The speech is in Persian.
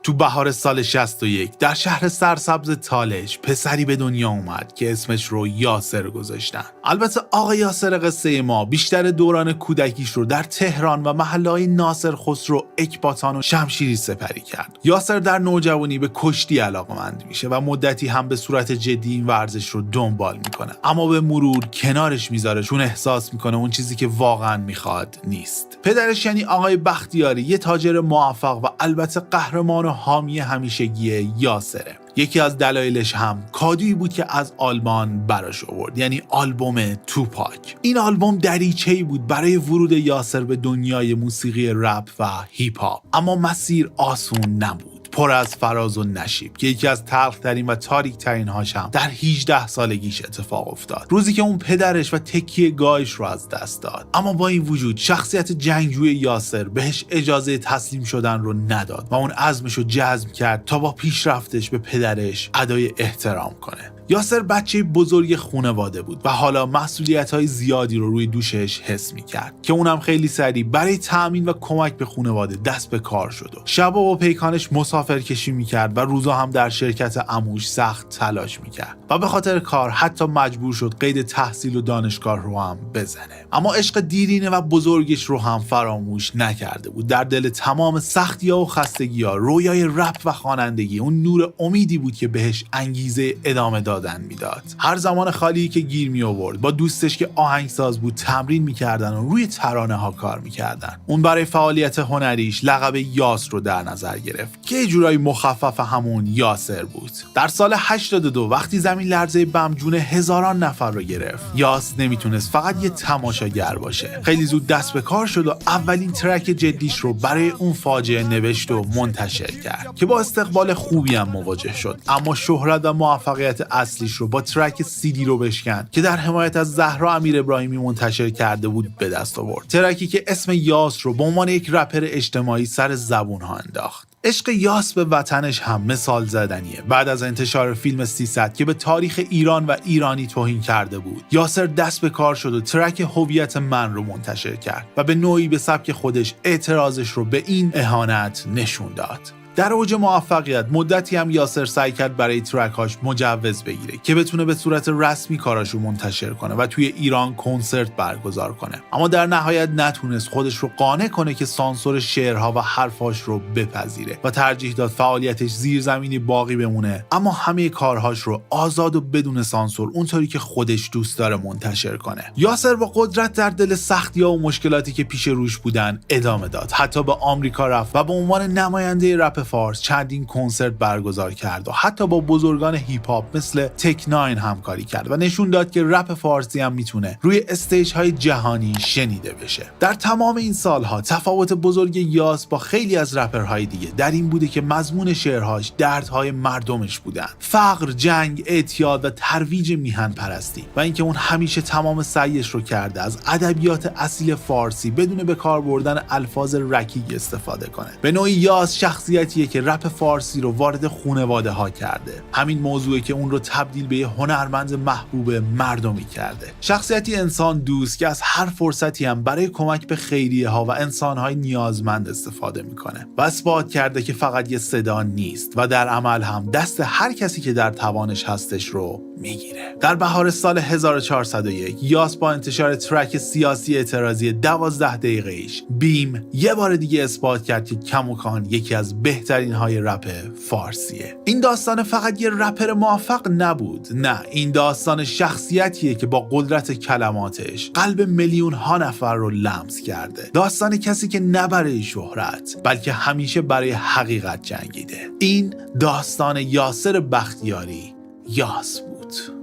تو بهار سال 61 در شهر سرسبز تالش پسری به دنیا اومد که اسمش رو یاسر گذاشتن. البته آقا یاسر قصه ما بیشتر دوران کودکیش رو در تهران و محله‌های ناصر خسرو، اکباتان و شمشیری سپری کرد. یاسر در نوجوانی به کشتی علاقه‌مند میشه و مدتی هم به صورت جدی این ورزش رو دنبال میکنه، اما به مرور کنارش میذاره چون احساس میکنه اون چیزی که واقعا میخواد نیست. پدرش یعنی آقای بختیاری یه تاجر موفق و البته قهرمان و حامی همیشگی یاسره. یکی از دلایلش هم کادویی بود که از آلمان براش آورد، یعنی آلبوم توپاک. این آلبوم دریچه‌ای بود برای ورود یاسر به دنیای موسیقی رپ و هیپ هاپ، اما مسیر آسون نبود، پر از فراز و نشیب که یکی از تلخ‌ترین و تاریک‌ترین هاش هم در 18 سالگیش اتفاق افتاد، روزی که اون پدرش و تکیه گاهش رو از دست داد. اما با این وجود شخصیت جنگجوی یاسر بهش اجازه تسلیم شدن رو نداد و اون عزمش رو جزم کرد تا با پیشرفتش به پدرش ادای احترام کنه. یاسر بچه بزرگ خانواده بود و حالا مسئولیت‌های زیادی رو روی دوشش حس می‌کرد که اونم خیلی سریع برای تأمین و کمک به خانواده دست به کار شد و شبا با پیکانش مسافرکشی می‌کرد و روزا هم در شرکت عموش سخت تلاش می‌کرد و به خاطر کار حتی مجبور شد قید تحصیل و دانشگاه رو هم بزنه. اما عشق دیرینه و بزرگش رو هم فراموش نکرده بود. در دل تمام سختی‌ها و خستگی‌ها رویای رپ و خوانندگی اون نور امیدی بود که بهش انگیزه ادامه میداد. هر زمان خالی که گیر می آورد با دوستش که آهنگساز بود تمرین میکردن و روی ترانه ها کار میکردن. اون برای فعالیت هنریش لقب یاس رو در نظر گرفت که یه جورایی مخفف همون یاسر بود. در سال 82 وقتی زمین لرزه بم جون هزاران نفر رو گرفت، یاس نمیتونست فقط یه تماشاگر باشه. خیلی زود دست به کار شد و اولین ترک جدیش رو برای اون فاجعه نوشت و منتشر کرد که با استقبال خوبی هم مواجه شد، اما شهرت و موفقیت اصلیش رو با ترک سیدی رو بشکن که در حمایت از زهرا امیر ابراهیمی منتشر کرده بود به دست آورد. ترکی که اسم یاس رو به عنوان یک رپر اجتماعی سر زبون ها انداخت. عشق یاس به وطنش هم مثال زدنیه. بعد از انتشار فیلم 300 که به تاریخ ایران و ایرانی توهین کرده بود، یاسر دست به کار شد و ترک هویت من رو منتشر کرد و به نوعی به سبک خودش اعتراضش رو به این اهانت نشون داد. در اوج موفقیت مدتی هم یاسر سعی کرد برای ترکاش مجوز بگیره که بتونه به صورت رسمی کاراشو منتشر کنه و توی ایران کنسرت برگزار کنه، اما در نهایت نتونست خودش رو قانع کنه که سانسور شعرها و حرفاش رو بپذیره و ترجیح داد فعالیتش زیرزمینی باقی بمونه، اما همه کارهاش رو آزاد و بدون سانسور اونطوری که خودش دوست داره منتشر کنه. یاسر با قدرت در دل سختی‌ها و مشکلاتی که پیش روش بودن ادامه داد. حتی به آمریکا رفت و به عنوان نماینده رپ فارس چندین کنسرت برگزار کرد و حتی با بزرگان هیپ هاپ مثل تک 9 همکاری کرد و نشون داد که رپ فارسی هم میتونه روی استیج های جهانی شنیده بشه. در تمام این سالها تفاوت بزرگ یاس با خیلی از رپرهای دیگه در این بوده که مضمون شعرهاش دردهای مردمش بودن: فقر، جنگ، اعتیاد و ترویج میهن پرستی، و اینکه اون همیشه تمام سعیش رو کرده از ادبیات اصیل فارسی بدون به کار بردن الفاظ رکیک استفاده کنه. به نوعی یاس شخصیتی که رپ فارسی رو وارد خانواده ها کرده. همین موضوعی که اون رو تبدیل به یه هنرمند محبوب مردمی کرده. شخصیتی انسان دوست که از هر فرصتی هم برای کمک به خیریه ها و انسان های نیازمند استفاده میکنه و اثبات کرده که فقط یه صدا نیست و در عمل هم دست هر کسی که در توانش هستش رو میگیره. در بهار سال 1401 یاس با انتشار ترک سیاسی اعتراضی 12 دقیقه‌ایش بیم یه بار دیگه اثبات کرد که کماکان یکی از بهترین های رپ فارسیه. این داستان فقط یه رپر موفق نبود، نه، این داستان شخصیتیه که با قدرت کلماتش قلب میلیون ها نفر رو لمس کرده. داستان کسی که نه برای شهرت بلکه همیشه برای حقیقت جنگیده. این داستان یاسر بختیاری، یاس بود.